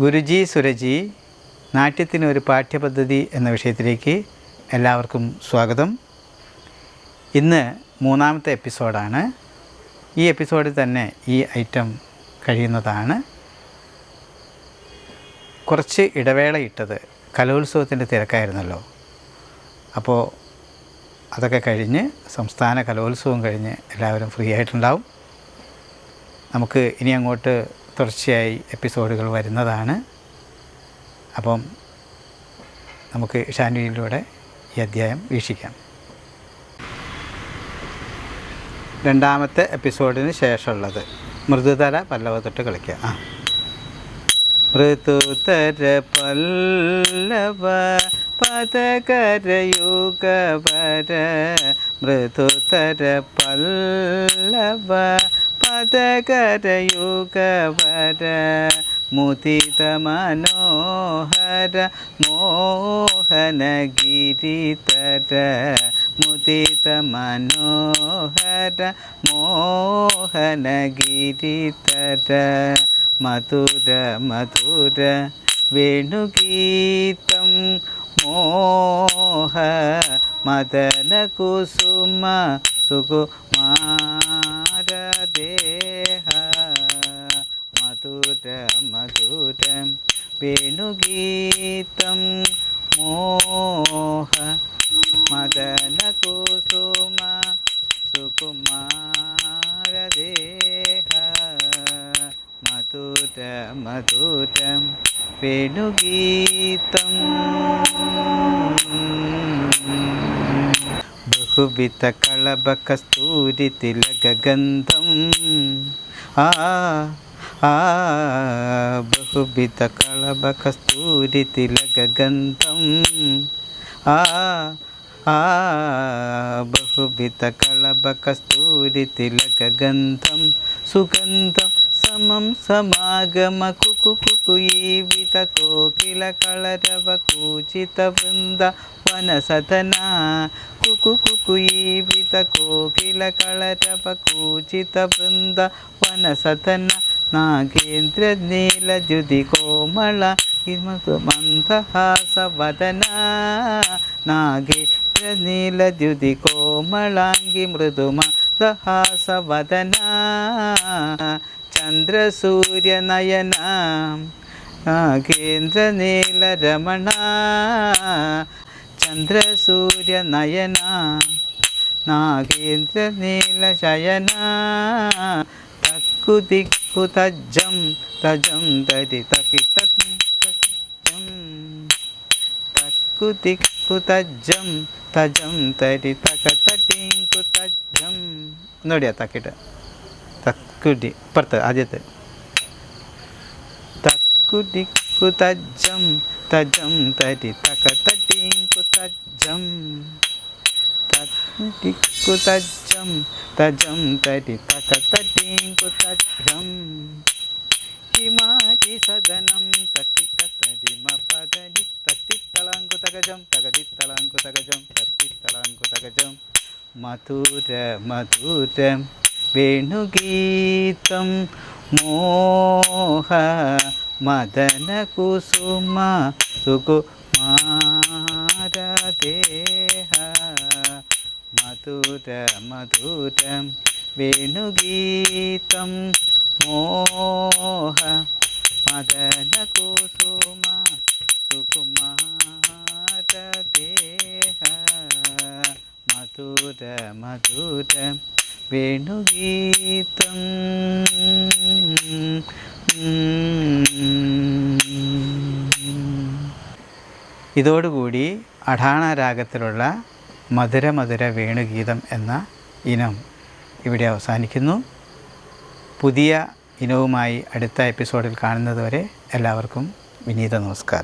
ഗുരുജി സുരജി നാട്യത്തിനൊരു പാഠ്യപദ്ധതി എന്ന വിഷയത്തിലേക്ക് എല്ലാവർക്കും സ്വാഗതം. ഇന്ന് 3ാമത്തെ എപ്പിസോഡാണ്. ഈ എപ്പിസോഡിൽ തന്നെ ഈ ഐറ്റം കഴിയുന്നതാണ്. കുറച്ച് ഇടവേള ഇട്ടത് കലോത്സവത്തിൻ്റെ തിരക്കായിരുന്നല്ലോ. അപ്പോൾ അതൊക്കെ കഴിഞ്ഞ് സംസ്ഥാന കലോത്സവം കഴിഞ്ഞ് എല്ലാവരും ഫ്രീ ആയിട്ടുണ്ടാവും. നമുക്ക് ഇനി അങ്ങോട്ട് തുടർച്ചയായി എപ്പിസോഡുകൾ വരുന്നതാണ്. അപ്പം നമുക്ക് ഷാൻവിയിലൂടെ ഈ അധ്യായം വീക്ഷിക്കാം. 2ാമത്തെ എപ്പിസോഡിന് ശേഷമുള്ളത് മൃദുതര പല്ലവ തൊട്ട് കളിക്കുക. മൃദുതര പല്ലവ പദകരയുഗവര മൃദുതര പല്ലവ പദകരയുഗവര മുദിത മനോഹര മോഹനഗിരിതര മുദിത മനോഹര മോഹനഗിരിതര മധുര മധുര വേണുഗീതം മോഹ മദന കുസുമ സുകുമാരദേഹ മധുര മധുര വേണുഗീതം മോഹ മദന കുസുമ സുകുമാരദേഹ മധുര മധുര വേണുഗീതം ബഹുവിധ കളഭകസ്തൂരി തിലകഗന്ധം ബഹുവിധ കളഭകസ്തൂരി തിലകഗന്ധം ബഹുവിധ കളഭകസ്തൂരി തിലകഗന്ധം സുഗന്ധം സമം സമാഗമ കുകുകുകുയീവിത കോകില കളരവ കൂചിത വൃന്ദ വനസദന കുകുകുകുയീവിത കോകില കളരവ കൂചിത വൃന്ദ വനസദന നാഗേന്ദ്ര നീലദ്യുതി കോമള മന്ദഹാസവദന നാഗേന്ദ്ര നീലദ്യുതി കോമളാംഗി മൃദുമന്ദഹാസവദന ചന്ദ്രസൂര്യനയന നാഗേന്ദ്ര നീലരമണ ചന്ദ്രസൂര്യനയന നാഗേന്ദ്ര നീലശയന തക്കുദിക്കു തജ്ജം തജം തരി തക്കി തജ്ജം തക്കുദിക്കു തജ്ജം തജം തരി തക തട്ടിങ്കു തജ്ജം. ഒന്നുകൂടിയാ തക്കിട്ട് തക്കുടി ഇപ്പുറത്ത് ആദ്യത്തെ തക്കുടിക്കു തജ്ജം തജം തരി തക തട്ടിങ്കു തജ്ജം തക്കുടിക്കു തജ്ജം തജം തരി തക തട്ടിങ്കു തജ്ജം ഹിമാരി സദനം തട്ടിത്ത തരിമ പദനി തത്തിത്തളാങ്കു തകജം തകതിത്തളാങ്കു തകജം തത്തിത്തളാങ്കു തകജം മധുര മധുര വേണുഗീതം മോഹ മദന കുസുമ സുകുമാരദേഹ മധുര മധുര വേണുഗീതം മോഹ മദന കുസുമ സുകുമാരദേഹ മധുര മധുര വേണുഗീതം. ഇതോടുകൂടി അഠാണ രാഗത്തിലുള്ള മധുര മധുര വേണുഗീതം എന്ന ഇനം ഇവിടെ അവസാനിക്കുന്നു. പുതിയ ഇനവുമായി അടുത്ത എപ്പിസോഡിൽ കാണുന്നതുവരെ എല്ലാവർക്കും വിനീത നമസ്കാരം.